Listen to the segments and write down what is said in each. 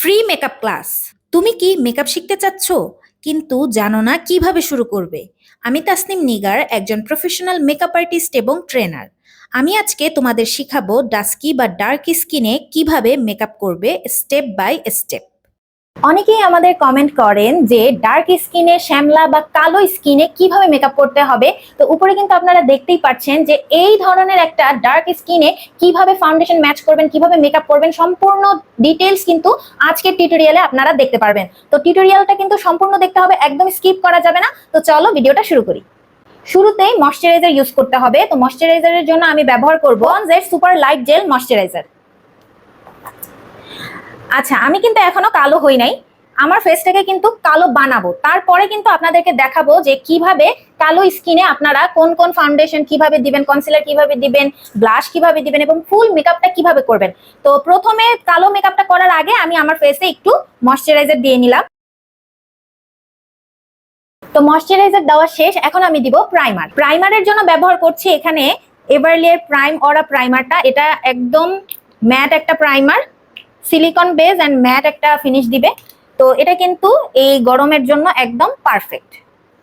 Free makeup class. তুমি কি makeup শিখতে চাচ্ছ কিন্তু জানো না কিভাবে শুরু করবে? আমি তাসনিম নিগার, একজন প্রফেশনাল মেকআপ আর্টিস্ট এবং ট্রেনার। আমি আজকে তোমাদের শিখাবো ডাস্কি বা ডার্ক স্কিনে কিভাবে মেকআপ করবে স্টেপ বাই স্টেপ। অনেকেই আমাদের কমেন্ট করেন যে ডার্ক স্কিনে, শ্যামলা বা কালো স্কিনে কিভাবে মেকআপ করতে হবে। তো উপরে কিন্তু আপনারা দেখতেই পাচ্ছেন যে এই ধরনের একটা ডার্ক স্কিনে কিভাবে ফাউন্ডেশন ম্যাচ করবেন, কিভাবে মেকআপ করবেন, সম্পূর্ণ ডিটেইলস কিন্তু আজকের টিউটোরিয়ালে আপনারা দেখতে পারবেন। তো টিউটোরিয়ালটা কিন্তু সম্পূর্ণ দেখতে হবে, একদম স্কিপ করা যাবে না। তো চলো ভিডিওটা শুরু করি। শুরুতেই ময়শ্চারাইজার ইউজ করতে হবে। তো ময়শ্চারাইজারের জন্য আমি ব্যবহার করব Pond's super light gel moisturiser. আচ্ছা, আমি কিন্তু এখনো কালো হই নাই, আমার ফেসটাকে কিন্তু কালো বানাবো, তারপরে কিন্তু আপনাদেরকে দেখাবো যে কিভাবে কালো স্কিনে আপনারা কোন কোন ফাউন্ডেশন কিভাবে দিবেন, কনসিলার কিভাবে দিবেন, ব্লাশ কিভাবে দিবেন এবং ফুল মেকআপটা কিভাবে করবেন। তো প্রথমে কালো মেকআপটা করার আগে আমি আমার ফেসে একটু ময়শ্চারাইজার দিয়ে নিলাম। তো ময়শ্চারাইজার দেওয়া শেষ, এখন আমি দিব প্রাইমার। প্রাইমারের জন্য ব্যবহার করছি এখানে এভারলিয়ার প্রাইম অরা প্রাইমারটা। এটা একদম ম্যাট একটা primer, silicone base and matte একটা ফিনিশ দিবে। তো এটা কিন্তু এই গরমের জন্য একদম পারফেক্ট।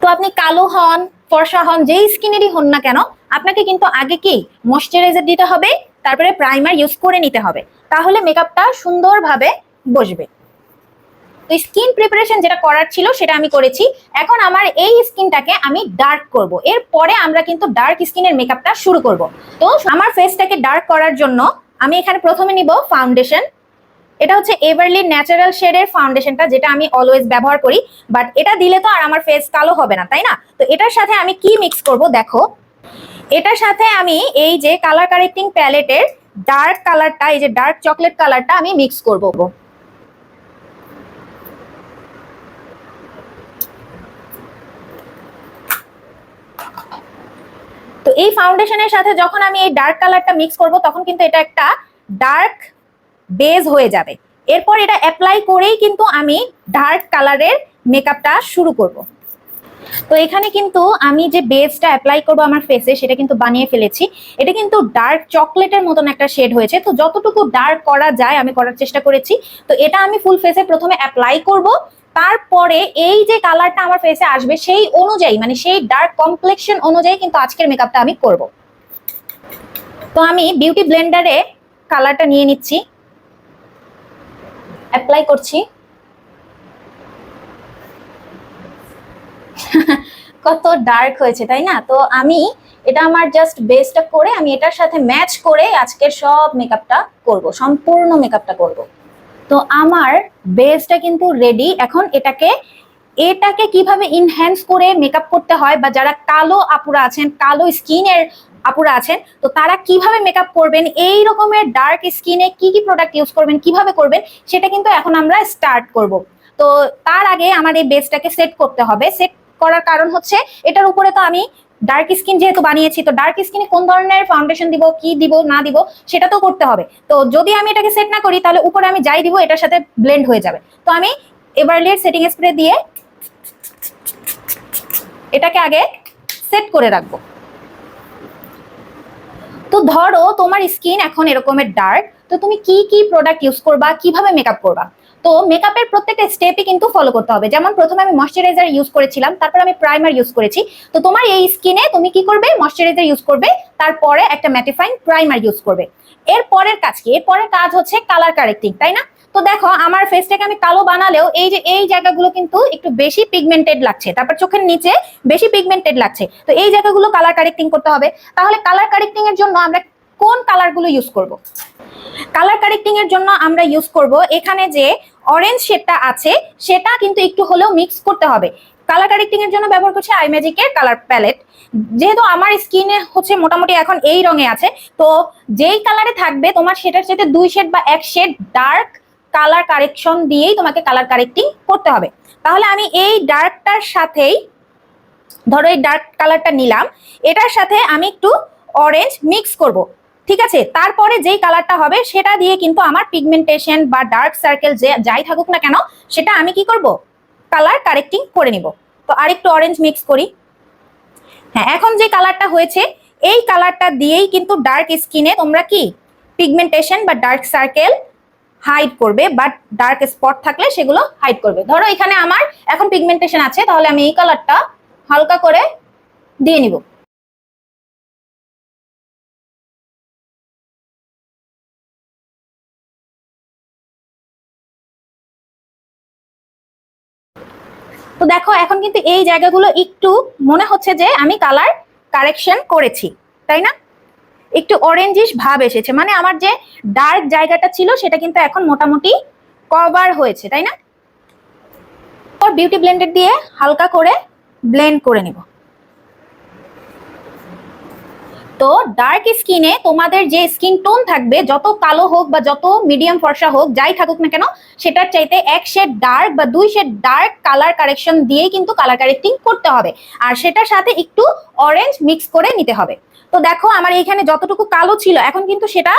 তো আপনি কালো হন, ফর্সা হন, যেই স্কিনেরই হন না কেন, আপনাকে কিন্তু আগে কি ময়শ্চারাইজার দিতে হবে, তারপরে প্রাইমার ইউজ করে নিতে হবে, তাহলে মেকআপটা সুন্দরভাবে বসবে। তো স্কিন প্রিপারেশন যেটা করার ছিল সেটা আমি করেছি। এখন আমার এই স্কিনটাকে আমি ডার্ক করব, এরপরে আমরা কিন্তু ডার্ক স্কিনের মেকআপটা শুরু করব। তো আমার ফেসটাকে ডার্ক করার জন্য আমি এখানে প্রথমে নিব ফাউন্ডেশন। এটা হচ্ছে এভারলি ন্যাচারাল শেডের ফাউন্ডেশনটা, যেটা আমি অলওয়েজ ব্যবহার করি। বাট এটা দিলে তো আর আমার ফেস কালো হবে না, তাই না? তো এটার সাথে আমি কি মিক্স করব দেখো। এটার সাথে আমি এই যে কালার কারেক্টিং প্যালেটের ডার্ক কালারটা, এই যে ডার্ক চকলেট কালারটা আমি মিক্স করব। তো এই ফাউন্ডেশনের সাথে যখন আমি এই ডার্ক কালারটা মিক্স করব, তখন কিন্তু এটা একটা ডার্ক বেজ হয়ে যাবে। এরপর এটা অ্যাপ্লাই করেই কিন্তু আমি ডার্ক কালারের মেকআপটা শুরু করব। তো এখানে কিন্তু আমি যে বেসটা অ্যাপ্লাই করব আমার ফেসে, সেটা কিন্তু বানিয়ে ফেলেছি। এটা কিন্তু ডার্ক চকলেটের মতন একটা শেড হয়েছে। তো যতটুকু ডার্ক করা যায় আমি করার চেষ্টা করেছি। তো এটা আমি ফুল ফেসে প্রথমে অ্যাপ্লাই করব, তারপরে এই যে কালারটা আমার ফেসে আসবে সেই অনুযায়ী, মানে সেই ডার্ক কমপ্লেক্সন অনুযায়ী কিন্তু আজকের মেকআপটা আমি করব। তো আমি বিউটি ব্লেন্ডারে কালারটা নিয়ে নিচ্ছি, অ্যাপ্লাই করছি। কত ডার্ক হয়েছে, তাই না? তো আমি এটা আমার জাস্ট বেসটা করে আমি এটার সাথে ম্যাচ করে আজকের সব মেকআপটা করব, সম্পূর্ণ মেকআপটা করব। তো আমার বেসটা কিন্তু রেডি। এখন এটাকে কিভাবে ইনহ্যান্স করে মেকআপ করতে হয়, বা যারা কালো আপুরা আছেন, কালো স্কিনের আপুরা আছেন, তো তারা কিভাবে মেকআপ করবেন, এই রকমের ডার্ক স্কিনে কি কি প্রোডাক্ট ইউজ করবেন, কিভাবে করবেন, সেটা কিন্তু এখন আমরা স্টার্ট করব। তো তার আগে আমার এই বেসটাকে সেট করতে হবে। সেট করার কারণ হচ্ছে এটার উপরে তো আমি ডার্ক স্কিন যেহেতু বানিয়েছি, তো ডার্ক স্কিনে কোন ধরনের ফাউন্ডেশন দিব, কি দিব না দিব, সেটা তো করতে হবে। তো যদি আমি এটাকে সেট না করি, তাহলে উপরে আমি যাই দিব এটার সাথে ব্লেন্ড হয়ে যাবে। তো আমি এভারলির সেটিং স্প্রে দিয়ে এটাকে আগে সেট করে রাখবো। তো ধরো তোমার স্কিন এখন এরকমের ডার্ক, তো তুমি কি কি প্রোডাক্ট ইউজ করবা, কিভাবে মেকআপ করবা। তো মেকআপের প্রত্যেকটা স্টেপই কিন্তু ফলো করতে হবে। যেমন প্রথমে আমি ময়শ্চারাইজার ইউজ করেছিলাম, তারপর আমি প্রাইমার ইউজ করেছি। তো তোমার এই স্কিনে তুমি কি করবে, ময়শ্চারাইজার ইউজ করবে, তারপরে একটা ম্যাটিফাইং প্রাইমার ইউজ করবে। এর পরের কাজ কি? এর পরের কাজ হচ্ছে কালার কারেক্টিং, তাই না? তো দেখো আমার ফেসটাকে আমি কালো বানালেও এই যে এই জায়গাগুলো কিন্তু একটু বেশি পিগমেন্টেড লাগছে, তারপর চোখের নিচে বেশি পিগমেন্টেড লাগছে। তো এই জায়গাগুলো কালার কারেক্টিং করতে হবে। তাহলে কালার কারেক্টিং এর জন্য আমরা কোন কালারগুলো ইউজ করব? কালার কারেক্টিং এর জন্য আমরা ইউজ করব এখানে যে অরেঞ্জ শেডটা আছে, সেটা কিন্তু একটু হলেও মিক্স করতে হবে। কালার কারেক্টিং এর জন্য ব্যবহার করছি আই ম্যাজিকের কালার প্যালেট। যেহেতু আমার স্কিনে হচ্ছে মোটামুটি এখন এই রঙে আছে, তো যেই কালারে থাকবে তোমার সেটার সাথে 2 শেড বা 1 শেড ডার্ক কালার কারেকশন দিয়েই তোমাকে কালার কারেক্টিং করতে হবে। তাহলে আমি এই ডার্কটার সাথেই, ধরো এই ডার্ক কালারটা নিলাম, এটার সাথে আমি একটু অরেঞ্জ মিক্স করব, ঠিক আছে? তারপরে যেই কালারটা হবে সেটা দিয়ে কিন্তু আমার পিগমেন্টেশন বা ডার্ক সার্কেল যে যাই থাকুক না কেন, সেটা আমি কি করব, কালার কারেক্টিং করে নিব। তো আরেকটু অরেঞ্জ মিক্স করি। হ্যাঁ, এখন যে কালারটা হয়েছে এই কালারটা দিয়েই কিন্তু ডার্ক স্কিনে তোমরা কি পিগমেন্টেশন বা ডার্ক সার্কেল হাইড করবে, বাট ডার্ক স্পট থাকলে সেগুলো হাইড করবে। ধরো এখানে আমার এখন পিগমেন্টেশন আছে, তাহলে আমি এই কালারটা হালকা করে দিয়ে নিব। তো দেখো এখন কিন্তু এই জায়গাগুলো একটু মনে হচ্ছে যে আমি কালার কারেকশন করেছি, তাই না? একটু অরেঞ্জিশ ভাব এসেছে, মানে আমার যে ডার্ক জায়গাটা ছিল সেটা কিন্তু এখন মোটামুটি কভার হয়েছে, তাই না? বিউটি ব্লেন্ডার দিয়ে হালকা করে ব্লেন্ড করে নিব। তো ডার্ক স্কিনে তোমাদের যে স্কিন টোন থাকবে, যত কালো হোক বা যত মিডিয়াম ফর্সা হোক, যাই থাকুক না কেন, সেটার চাইতে এক শেড ডার্ক বা 2 শেড ডার্ক কালার কারেকশন দিয়েই কিন্তু কালার কারেক্টিং করতে হবে, আর সেটার সাথে একটু অরেঞ্জ মিক্স করে নিতে হবে। তো দেখো আমার এইখানে যতটুকু কালো ছিল এখন কিন্তু সেটা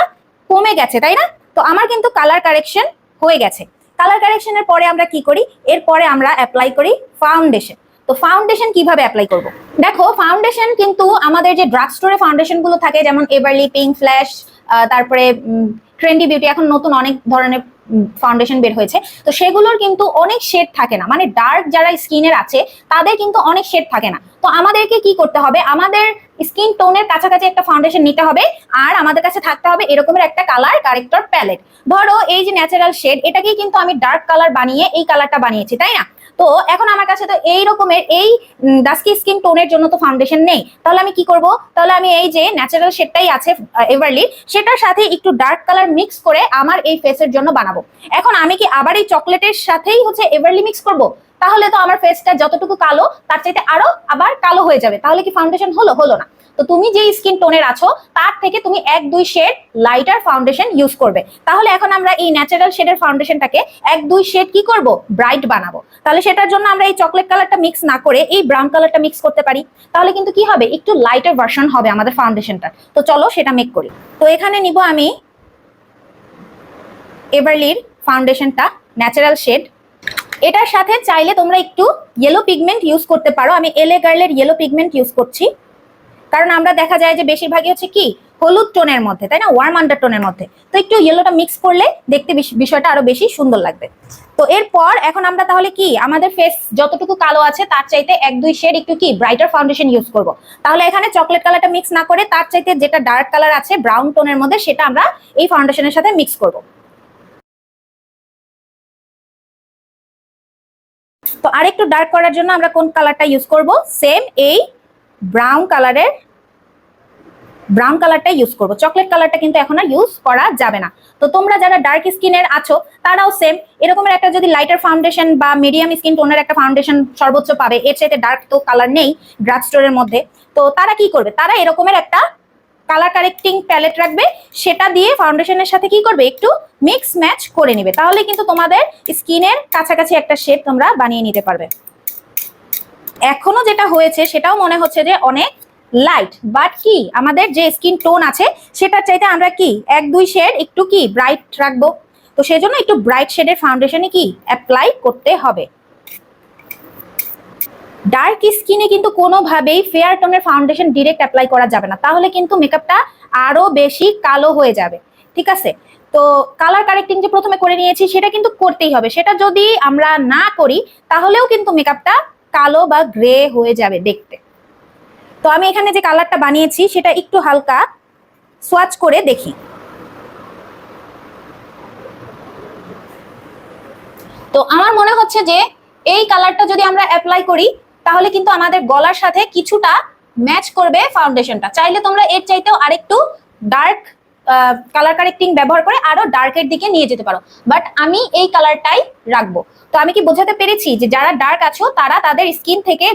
কমে গেছে, তাই না? তো আমার কিন্তু কালার কারেকশন হয়ে গেছে। কালার কারেকশনের পরে আমরা কি করি, এরপরে আমরা অ্যাপ্লাই করি ফাউন্ডেশন। তো ফাউন্ডেশন কিভাবে অ্যাপ্লাই করব? দেখো ফাউন্ডেশন কিন্তু আমাদের যে ড্রাগ স্টোরে ফাউন্ডেশন গুলো থাকে, যেমন এভারলি, পিঙ্ক ফ্ল্যাশ, তারপরে ট্রেন্ডি বিউটি, এখন নতুন অনেক ধরনের ফাউন্ডেশন বের হয়েছে। তো সেগুলোর কিন্তু অনেক শেড থাকে না, মানে ডার্ক যারা স্কিনের আছে তাদের কিন্তু অনেক শেড থাকে না। তো আমাদেরকে কি করতে হবে, আমাদের স্কিন টোনের কাছাকাছি একটা ফাউন্ডেশন নিতে হবে, আর আমাদের কাছে থাকতে হবে এরকমের একটা কালার কারেক্টর প্যালেট। ধরো এই যে ন্যাচারাল শেড, এটাকেই কিন্তু আমি ডার্ক কালার বানিয়ে এই কালারটা বানিয়েছি, তাই না? তো এখন আমার কাছে তো এই রকমের এই ডাস্কি স্কিন টোনের জন্য তো ফাউন্ডেশন নেই, তাহলে আমি কি করব? তাহলে আমি এই যে ন্যাচারাল শেডটাই আছে এভারলি, সেটার সাথে একটু ডার্ক কালার মিক্স করে আমার এই ফেসের জন্য বানাবো। এখন আমি কি আবার এই চকলেটের সাথেই হচ্ছে এভারলি মিক্স করব? তাহলে তো আমার ফেসটা যতটুকু কালো তার চাইতে আরো আবার কালো হয়ে যাবে, তাহলে কি ফাউন্ডেশন হলো? হলো না। তো তুমি যে স্কিন টোনের আছো তার থেকে তুমি 1-2 শেড লাইটার ফাউন্ডেশন ইউজ করবে। তাহলে এখন আমরা এই ন্যাচারাল শেডের ফাউন্ডেশনটাকে 1-2 শেড কি করব, ব্রাইট বানাবো। তাহলে সেটার জন্য আমরা এই চকলেট কালারটা মিক্স না করে এই ব্রাউন কালারটা মিক্স করতে পারি, তাহলে কিন্তু কি হবে, একটু লাইটার ভার্সন হবে আমাদের ফাউন্ডেশনটা। তো চলো সেটা মেক করি। তো এখানে নিব আমি এভারলির ফাউন্ডেশনটা, ন্যাচারাল শেড। এটার সাথে চাইলে তোমরা একটু ইয়েলো পিগমেন্ট ইউজ করতে পারো। আমি এলএ গার্লের ইয়েলো পিগমেন্ট ইউজ করছি, কারণ আমরা দেখা যায় যে বেশিরভাগই হচ্ছে কি হলুদ টোনের মধ্যে, তাই না, ওয়ার্ম আন্ডার টোনের মধ্যে। তো একটু ইয়েলোটা মিক্স করলে দেখতে বিষয়টা আরো বেশি সুন্দর লাগবে। তো এরপর এখন আমরা তাহলে কি আমাদের ফেস যতটুকু কালো আছে তার চাইতে 1-2 শেড একটু কি ব্রাইটার ফাউন্ডেশন ইউজ করব। তাহলে এখানে চকলেট কালারটা মিক্স না করে তার চাইতে যেটা ডার্ক কালার আছে ব্রাউন টোনের মধ্যে, সেটা আমরা এই ফাউন্ডেশনের সাথে মিক্স করব। তো আরেকটু ডার্ক করার জন্য আমরা কোন কালারটা ইউজ করব, সেম এই ব্রাউন কালারটা ইউজ করব। চকলেট কালারটা কিন্তু এখন আর ইউজ করা যাবে না। তো তোমরা যারা ডার্ক স্কিনের আছো তারাও সেম এরকমের একটা যদি লাইটার ফাউন্ডেশন বা মিডিয়াম স্কিন টোনের একটা ফাউন্ডেশন সর্বোচ্চ পাবে, এর চাইতে ডার্ক তো কালার নেই ড্রাগ স্টোরের মধ্যে। তো তারা কি করবে, তারা এরকমের একটা কালার কারেক্টিং প্যালেট রাখবে, সেটা দিয়ে ফাউন্ডেশনের সাথে কি করবে, একটু মিক্স ম্যাচ করে নিবে। তাহলে কিন্তু তোমাদের স্কিনের কাছাকাছি একটা শেড তোমরা বানিয়ে নিতে পারবে। এখনো যেটা হয়েছে সেটাও মনে হচ্ছে যে অনেক লাইট, বাট কি আমাদের যে স্কিন টোন আছে সেটার চাইতে আমরা কি 1-2 শেড একটু কি ব্রাইট রাখবো। তো সেজন্য একটু ব্রাইট শেডের ফাউন্ডেশনে কি অ্যাপ্লাই করতে হবে। ডার্ক স্কিনে কিন্তু কোনোভাবেই ফেয়ার টোনের ফাউন্ডেশন ডিরেক্ট অ্যাপ্লাই করা যাবে না, তাহলে কিন্তু মেকআপটা আরো বেশি কালো হয়ে যাবে। ঠিক আছে? তো কালার কারেক্টিং যে প্রথমে করে নিয়েছি সেটা কিন্তু করতেই হবে, সেটা যদি আমরা না করি তাহলেও কিন্তু মেকআপটা কালো বা গ্রে হয়ে যাবে দেখতে। তো আমি এখানে যে কালারটা বানিয়েছি সেটা একটু হালকা সোয়াচ করে দেখি। তো আমার মনে হচ্ছে যে এই কালারটা যদি আমরা অ্যাপ্লাই করি তাহলে কিন্তু আমাদের গলার সাথে কিছুটা ম্যাচ করবে ফাউন্ডেশনটা। চাইলে তোমরা এর চাইতেও আরেকটু ডার্ক কালার কারেক্টিং ব্যবহার করে আরো ডার্কের দিকে নিয়ে যেতে পারো, বাট আমি এই কালারটাই রাখবো। তো আমি কি বোঝাতে পেরেছি যে যারা ডার্ক আছো তারা তাদের স্কিন থেকে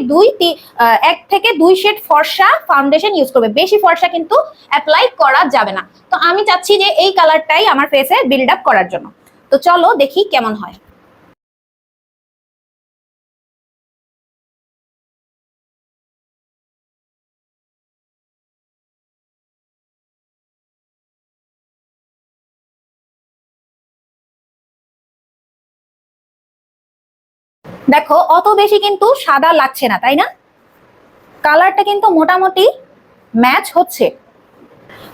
1 থেকে 2 শেড ফর্সা ফাউন্ডেশন ইউজ করবে, বেশি ফর্সা কিন্তু অ্যাপ্লাই করা যাবে না। তো আমি চাচ্ছি যে এই কালারটাই আমার ফেসে বিল্ড আপ করার জন্য। তো চলো দেখি কেমন হয়। দেখো অত বেশি কিন্তু সাদা লাগছে না, তাই না? কালারটা কিন্তু মোটামুটি ম্যাচ হচ্ছে।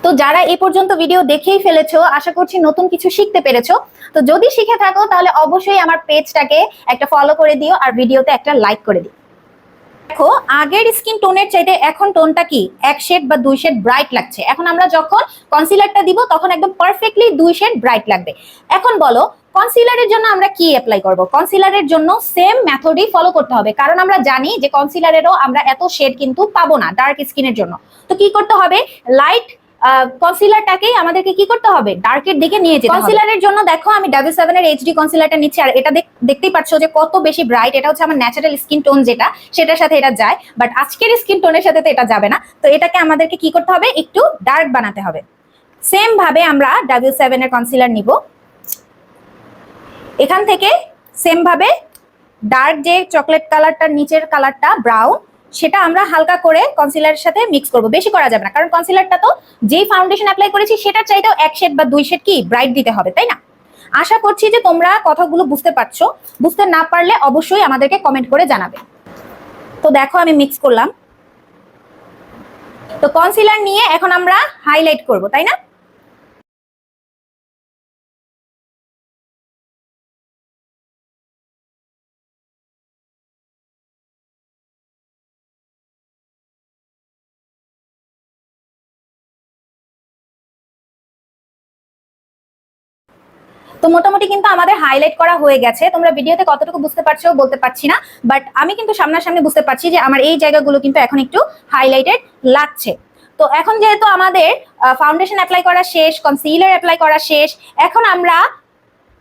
তো যারা এই পর্যন্ত ভিডিও দেখেই ফেলেছো, আশা করছি নতুন কিছু শিখতে পেরেছো। তো যদি শিখে থাকো তাহলে অবশ্যই আমার পেজটাকে একটা ফলো করে দিও আর ভিডিওতে একটা লাইক করে দিও। দেখো, আগের স্কিন টোনের চাইতে এখন টোনটা কি 1 শেড বা 2 শেড ব্রাইট লাগছে। এখন আমরা যখন কনসিলারটা দিব তখন একদম পারফেক্টলি 2 শেড ব্রাইট লাগবে। এখন বলো, কনসিলারের জন্য আমরা কি অ্যাপ্লাই করব? কনসিলারের জন্য সেম মেথডই ফলো করতে হবে, কারণ আমরা জানি যে কনসিলারেরও আমরা এত শেড কিন্তু পাবো না ডার্ক স্কিনের জন্য। তো কি করতে হবে? লাইট কনসিলারটাকেই আমাদেরকে কি করতে হবে? ডার্কের দিকে নিয়ে যেতে হবে। কনসিলারের জন্য দেখো আমি W7 এর এইচডি কনসিলারটা নিচ্ছি, আর এটা দেখতেই পাচ্ছ যে কত বেশি ব্রাইট। এটা হচ্ছে আমার ন্যাচারাল স্কিন টোন যেটা, সেটার সাথে এটা যায়, বাট আজকের স্কিন টোনের সাথে তো এটা যাবে না। তো এটাকে আমাদেরকে কি করতে হবে? একটু ডার্ক বানাতে হবে। সেম ভাবে আমরা W7 এর কনসিলার নিব, এখান থেকে সেম ভাবে ডার্ক যে চকলেট কালারটার নিচের কালারটা ব্রাউন, সেটা আমরা হালকা করে কনসিলারের সাথে মিক্স করব। বেশি করা যাবে না, কারণ কনসিলারটা তো যেই ফাউন্ডেশন অ্যাপ্লাই করেছি সেটার চাইতেও 1 শেড বা 2 শেড কি ব্রাইট দিতে হবে, তাই না? আশা করছি যে তোমরা কথাগুলো বুঝতে পারছো। বুঝতে না পারলে অবশ্যই আমাদেরকে কমেন্ট করে জানাবে। তো দেখো আমি মিক্স করলাম। তো কনসিলার নিয়ে এখন আমরা হাইলাইট করব, তাই না? তো মোটামুটি কিন্তু আমাদের হাইলাইট করা হয়ে গেছে। তোমরা ভিডিওতে কতটুকু বুঝতে পারছো বলতে পারছি না, বাট আমি কিন্তু সামনাসামনি বুঝতে পারছি যে আমার এই জায়গাগুলো কিন্তু এখন একটু হাইলাইটেড লাগছে। তো এখন যেহেতু আমাদের ফাউন্ডেশন অ্যাপ্লাই করা শেষ, কনসিলার অ্যাপ্লাই করা শেষ, এখন আমরা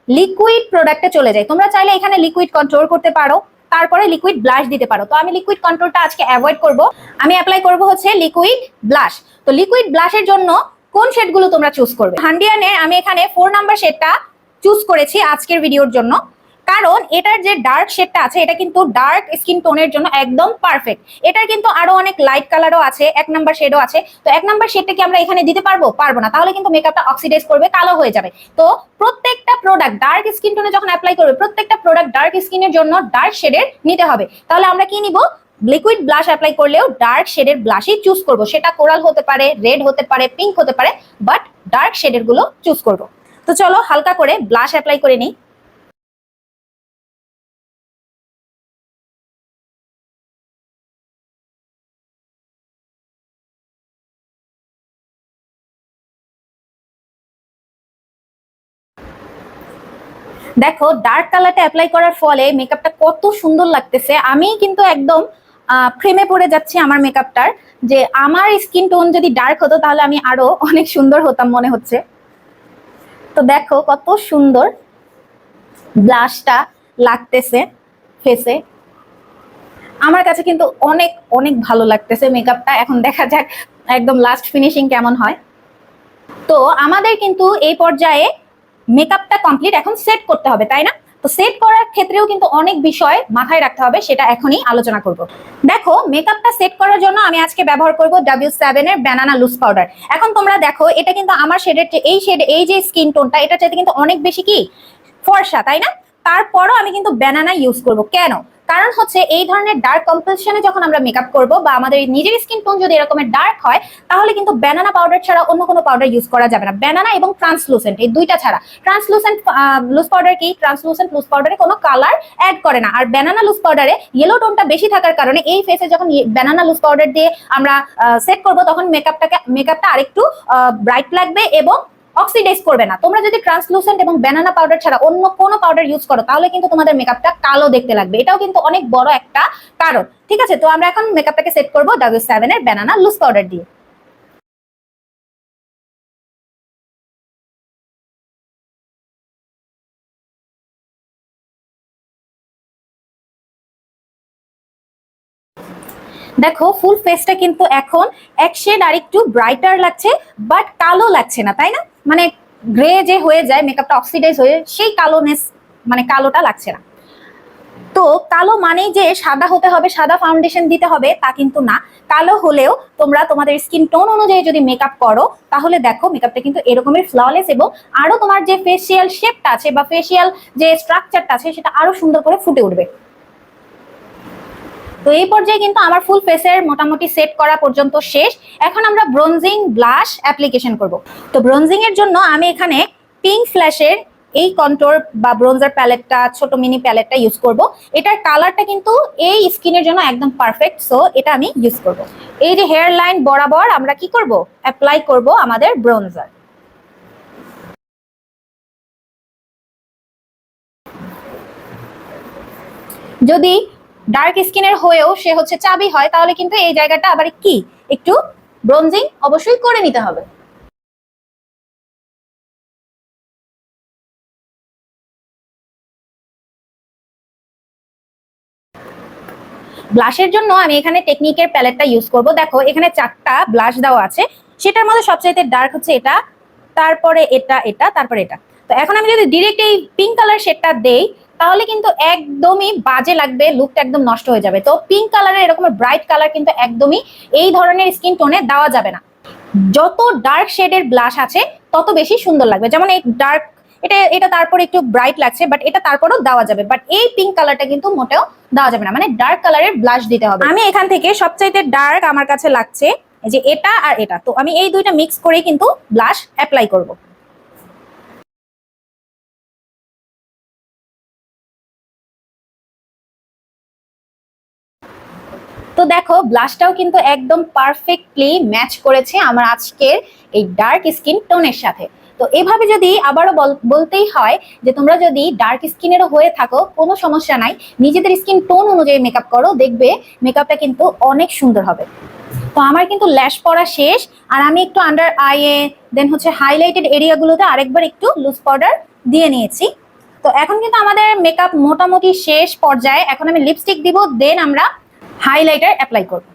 লিকুইড প্রোডাক্টে চলে যাই। তোমরা চাইলে এখানে লিকুইড কন্ট্রোল করতে পারো, তারপরে লিকুইড ব্লাশ দিতে পারো। তো আমি লিকুইড কন্ট্রোলটা আজকে অ্যাভয়েড করব, আমি অ্যাপ্লাই করব হচ্ছে লিকুইড ব্লাশ। তো লিকুইড ব্লাশের জন্য কোন শেডগুলো তোমরা চুজ করবে? হান্ডিয়ানে আমি এখানে 4 নাম্বার শেডটা চুজ করেছি আজকের ভিডিওর জন্য, কারণ এটার যে ডার্ক শেডটা আছে এটা কিন্তু ডার্ক স্কিন টোনের জন্য একদম পারফেক্ট। এটার কিন্তু আরো অনেক লাইট কালারও আছে, 1 নাম্বার শেডও আছে। তো 1 নাম্বার শেডটা কি আমরা এখানে দিতে পারবো? পারবো না, তাহলে কিন্তু মেকআপটা অক্সিডাইজ করবে, কালো হয়ে যাবে। তো প্রত্যেকটা প্রোডাক্ট ডার্ক স্কিন টোনে যখন অ্যাপ্লাই করবে, প্রত্যেকটা প্রোডাক্ট ডার্ক স্কিনের জন্য ডার্ক শেডের নিতে হবে। তাহলে আমরা কি নিব? লিকুইড ব্লাশ অ্যাপ্লাই করলেও ডার্ক শেডের ব্লাশই চুজ করব। সেটা কোরাল হতে পারে, রেড হতে পারে, পিঙ্ক হতে পারে, বাট ডার্ক শেডের গুলো চুজ করব। তো চলো হালকা করে ব্লাশ অ্যাপ্লাই করে নিই। দেখো ডার্ক কালারটা অ্যাপ্লাই করার ফলে মেকআপটা কত সুন্দর লাগতেছে। আমি কিন্তু একদম ফ্রেমে পড়ে যাচ্ছি আমার মেকআপটার, যে আমার স্কিন টোন যদি ডার্ক হতো তাহলে আমি আরো অনেক সুন্দর হতাম মনে হচ্ছে। তো দেখো কত সুন্দর ব্লাশটা লাগতেছে ফেসে। আমার কাছে কিন্তু অনেক অনেক ভালো লাগতেছে মেকআপটা। এখন দেখা যাক একদম লাস্ট ফিনিশিং কেমন হয়। তো আমাদের কিন্তু এই পর্যায়ে মেকআপটা কমপ্লিট, এখন সেট করতে হবে, তাই না? তো সেট করার ক্ষেত্রেও কিন্তু অনেক বিষয় মাথায় রাখতে হবে, সেটা এখনই আলোচনা করব। দেখো মেকআপটা সেট করার জন্য আমি আজকে ব্যবহার করব W7 এর ব্যানানা লুজ পাউডার। এখন তোমরা দেখো এটা কিন্তু আমার শেডের এই যে স্কিন টোনটা, এটা চাইতে কিন্তু অনেক বেশি কি ফর্সা, তাই না? তারপরও আমি কিন্তু ব্যানানা ইউজ করব। কেন? কারণ হচ্ছে এই ধরনের ডার্ক কম্পোজিশনে যখন আমরা মেকআপ করব, বা আমাদের নিজের স্কিন টোন যদি এরকমের ডার্ক হয়, তাহলে কিন্তু ব্যানানা পাউডার ছাড়া অন্য কোনো পাউডার ইউজ করা যাবে না। ব্যানানা এবং ট্রান্সলুসেন্ট, এই দুইটা ছাড়া। ট্রান্সলুসেন্ট লুজ পাউডার কি? ট্রান্সলুসেন্ট লুজ পাউডারে কোনো কালার অ্যাড করে না, আর ব্যানানা লুজ পাউডারে ইয়েলো টোনটা বেশি থাকার কারণে এই ফেসে যখন ব্যানানা লুজ পাউডার দিয়ে আমরা সেট করব, তখন মেকআপটা আরেকটু ব্রাইট লাগবে এবং অক্সিডাইজ করবে না। তোমরা যদি ট্রান্সলুসেন্ট এবং ব্যানানা পাউডার ছাড়া অন্য কোনো পাউডার ইউজ করো, তাহলে কিন্তু তোমাদের মেকআপটা কালো দেখতে লাগবে। এটাও কিন্তু অনেক বড় একটা কারণ। ঠিক আছে, তো আমরা এখন মেকআপটাকে সেট করব W7 এর ব্যানানা লুজ পাউডার দিয়ে। দেখো ফুল ফেসটা কিন্তু এখন 1 শেড আর একটু ব্রাইটার লাগছে, বাট কালো লাগছে না, তাই না? মানে গ্রে যে হয়ে যায় মেকআপটা অক্সিডাইজ হয়ে, সেই কালোনেস মানে কালোটা লাগছে না। তো কালো মানেই যে সাদা হতে হবে, সাদা ফাউন্ডেশন দিতে হবে, তা কিন্তু না। কালো হলেও তোমরা তোমাদের স্কিন টোন অনুযায়ী যদি মেকআপ করো, তাহলে দেখো মেকআপটা কিন্তু এরকমের ফ্ললেস, এবং আরো তোমার যে ফেসিয়াল শেপটা আছে বা ফেসিয়াল যে স্ট্রাকচারটা আছে সেটা আরো সুন্দর করে ফুটে উঠবে। তো এই পর্যায়ে কিন্তু আমার ফুল ফেসের মোটামুটি সেট করা পর্যন্ত শেষ। এখন আমরা ব্রোনজিং ব্লাশ অ্যাপ্লিকেশন করব। তো ব্রোনজিং এর জন্য আমি এখানে পিঙ্ক ফ্ল্যাশের এই কন্ট্যুর বা ব্রোনজার প্যালেটটা, ছোট মিনি প্যালেটটা ইউজ করব। এটার কালারটা কিন্তু এই স্কিনের জন্য একদম পারফেক্ট, সো এটা আমি ইউজ করব। এই যে হেয়ার লাইন বরাবর আমরা কি করব, অ্যাপ্লাই করব আমাদের ব্রোনজার। যদি ডার্ক স্কিনের হয়েও সে হচ্ছে চাবি হয়, তাহলে কিন্তু এই জায়গাটা আবার কি একটু ব্রোনজিং অবশ্যই করে নিতে হবে। ব্লাশের জন্য আমি এখানে টেকনিকের প্যালেটটা ইউজ করব। দেখো এখানে 4টা ব্লাশ দেওয়া আছে, সেটার মধ্যে সবচাইতে ডার্ক হচ্ছে এটা, তারপরে এটা, এটা, তারপরে এটা। তো এখন আমি যদি ডিরেক্ট এই পিঙ্ক কালার শেডটা দেই, তাহলে কিন্তু একদমই বাজে লাগবে, লুকটা একদম নষ্ট হয়ে যাবে। তো পিঙ্ক কালারের এরকম ব্রাইট কালার কিন্তু একদমই এই ধরনের স্কিন টোনে দেওয়া যাবে না। যত ডার্ক শেডের ব্লাশ আছে তত বেশি সুন্দর লাগবে। যেমন এই ডার্ক, এটা এটা তারপরে একটু ব্রাইট লাগছে, বাট এটা তারপরেও দেওয়া যাবে, বাট এই পিঙ্ক কালারটা কিন্তু মোটেও দেওয়া যাবে না, মানে ডার্ক কালারের ব্লাশ দিতে হবে। আমি এখান থেকে সবচাইতে ডার্ক আমার কাছে লাগছে যে এটা আর এটা, তো আমি এই দুইটা মিক্স করে কিন্তু ব্লাশ অ্যাপ্লাই করব। তো দেখো ব্লাশটাও কিন্তু একদম পারফেক্টলি ম্যাচ করেছে আমার আজকের এই ডার্ক স্কিন টোনের সাথে। তো এভাবে যদি আবারও বলতেই হয় যে তোমরা যদি ডার্ক স্কিনেরও হয়ে থাকো, কোনো সমস্যা নাই, নিজেদের স্কিন টোন অনুযায়ী মেকআপ করো, দেখবে মেকআপটা কিন্তু অনেক সুন্দর হবে। তো আমার কিন্তু ল্যাশ পরা শেষ, আর আমি একটু আন্ডার আইয়ে দেন হচ্ছে হাইলাইটেড এরিয়াগুলোতে আরেকবার একটু লুজ পাউডার দিয়ে নিয়েছি। তো এখন কিন্তু আমাদের মেকআপ মোটামুটি শেষ পর্যায়ে। এখন আমি লিপস্টিক দিব, দেন আমরা হাইলাইটার অ্যাপ্লাই করব।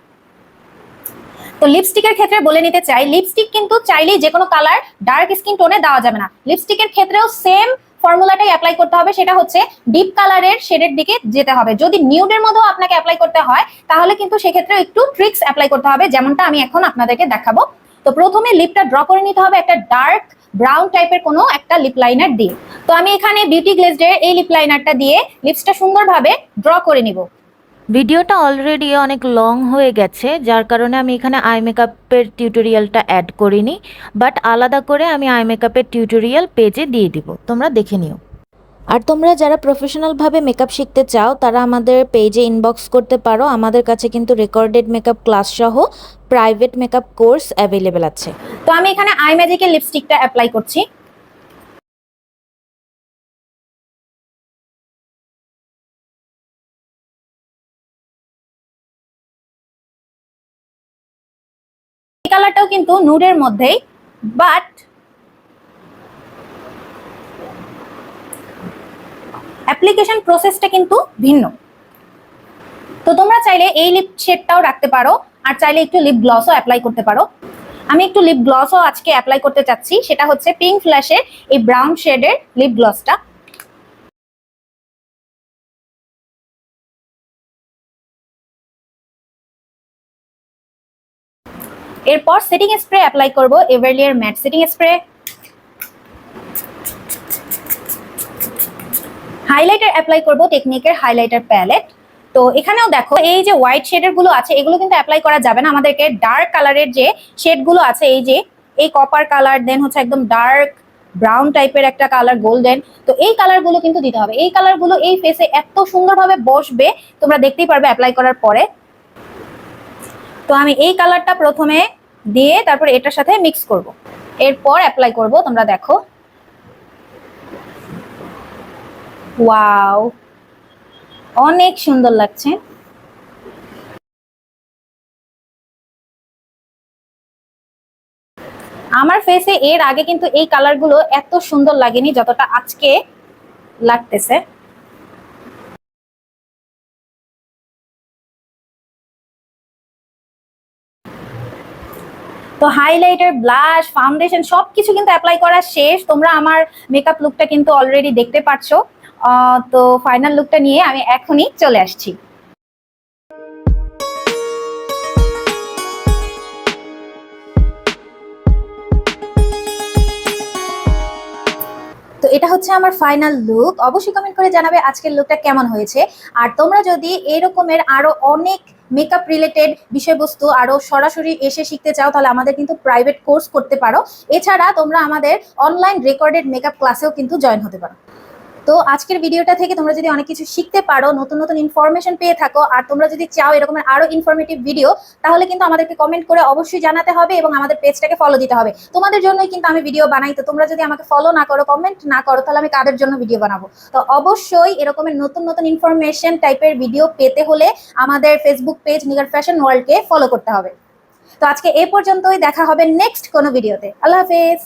তো লিপস্টিকের ক্ষেত্রে বলে নিতে চাই, লিপস্টিক কিন্তু চাইলেই যে কোনো কালার ডার্ক স্কিন টোনে দেওয়া যাবে না। লিপস্টিকের ক্ষেত্রেও সেম ফর্মুলাটাই অ্যাপ্লাই করতে হবে, সেটা হচ্ছে ডিপ কালারের শেডের দিকে যেতে হবে। যদি নিউডের মধ্যেও আপনাকে অ্যাপ্লাই করতে হয়, তাহলে কিন্তু সেক্ষেত্রে একটু ট্রিক্স অ্যাপ্লাই করতে হবে, যেমনটা আমি এখন আপনাদেরকে দেখাবো। তো প্রথমে লিপটা ড্র করে নিতে হবে একটা ডার্ক ব্রাউন টাইপের কোনো একটা লিপ লাইনার দিয়ে। তো আমি এখানে বিউটি গ্লেজডের এই লিপ লাইনারটা দিয়ে লিপসটা সুন্দরভাবে ড্র করে নিব। ভিডিওটা অলরেডি অনেক লং হয়ে গেছে, যার কারণে আমি এখানে আই মেকআপের টিউটোরিয়ালটা অ্যাড করিনি, বাট আলাদা করে আমি আই মেকআপের টিউটোরিয়াল পেজে দিয়ে দিব, তোমরা দেখে নিও। আর তোমরা যারা প্রফেশনালভাবে মেকআপ শিখতে চাও তারা আমাদের পেজে ইনবক্স করতে পারো। আমাদের কাছে কিন্তু রেকর্ডেড মেকআপ ক্লাস সহ প্রাইভেট মেকআপ কোর্স অ্যাভেলেবেল আছে। তো আমি এখানে আই ম্যাজিকের লিপস্টিকটা অ্যাপ্লাই করছি। এই কালারটাও কিন্তু নুডের মধ্যেই, বাট অ্যাপ্লিকেশন প্রসেসটা কিন্তু ভিন্ন। তো তোমরা চাইলে এই লিপ শেডটাও রাখতে পারো, আর চাইলে একটু লিপ গ্লসও অ্যাপ্লাই করতে পারো। আমি একটু লিপ গ্লসও আজকে অ্যাপ্লাই করতে চাচ্ছি, সেটা হচ্ছে পিঙ্ক ফ্ল্যাশের এই ব্রাউন শেডের লিপ গ্লসটা। এরপর সেটিং স্প্রে অ্যাপ্লাই করব, এভারলিয়ার matte setting spray. Highlighter apply করব টেকনিকের হাইলাইটার প্যালেট। তো এখানেও দেখো এই যে হোয়াইট শেডের গুলো আছে, এগুলো কিন্তু অ্যাপ্লাই করা যাবে না। আমাদেরকে ডার্ক কালারের যে শেড গুলো আছে, এই যে এই কপার কালার, দেন হচ্ছে একদম ডার্ক ব্রাউন টাইপের একটা কালার, গোল্ডেন, তো এই কালার গুলো কিন্তু দিতে হবে। এই কালার গুলো এই ফেসে এত সুন্দরভাবে বসবে, তোমরা দেখতেই পারবে অ্যাপ্লাই করার পরে। তো আমি এই কালারটা প্রথমে দিয়ে তারপর এটার সাথে মিক্স করব, এরপর অ্যাপ্লাই করব। তোমরা দেখো, ওয়াও, অনেক সুন্দর লাগছে। আমার ফেসে এর আগে কিন্তু এই কালারগুলো এত সুন্দর লাগেনি যতটা আজকে লাগতেছে। তো হাইলাইটার, ব্লাশ, ফাউন্ডেশন সবকিছু কিন্তু অ্যাপ্লাই করা শেষ। তোমরা আমার মেকআপ লুকটা কিন্তু অলরেডি দেখতে পাচ্ছো। তো ফাইনাল লুকটা নিয়ে আমি এখনই চলে আসছি। তো এটা হচ্ছে আমার ফাইনাল লুক। অবশ্যই কমেন্ট করে জানাবে আজকের লুকটা কেমন হয়েছে। আর তোমরা যদি এরকমের আরো অনেক মেকআপ রিলেটেড বিষয়বস্তু আরো সরাসরি এসে শিখতে চাও, তাহলে আমাদের কিন্তু প্রাইভেট কোর্স করতে পারো। এছাড়া তোমরা আমাদের অনলাইন রেকর্ডেড মেকআপ ক্লাসেও কিন্তু জয়েন হতে পারো। তো আজকের ভিডিওটা থেকে তোমরা যদি অনেক কিছু শিখতে পারো, নতুন নতুন ইনফরমেশন পেয়ে থাকো, আর তোমরা যদি চাও এরকমের আরো ইনফরমেটিভ ভিডিও, তাহলে কিন্তু আমাদেরকে কমেন্ট করে অবশ্যই জানাতে হবে এবং আমাদের পেজটাকে ফলো দিতে হবে। তোমাদের জন্যই কিন্তু আমি ভিডিও বানাই। তো তোমরা যদি আমাকে ফলো না করো, কমেন্ট না করো, তাহলে আমি কাদের জন্য ভিডিও বানাবো? তো অবশ্যই এরকমের নতুন নতুন ইনফরমেশন টাইপের ভিডিও পেতে হলে আমাদের ফেসবুক পেজ নিগার ফ্যাশন ওয়ার্ল্ডকে ফলো করতে হবে। তো আজকে এই পর্যন্তই, দেখা হবে নেক্সট কোনো ভিডিওতে। আল্লাহ হাফেজ।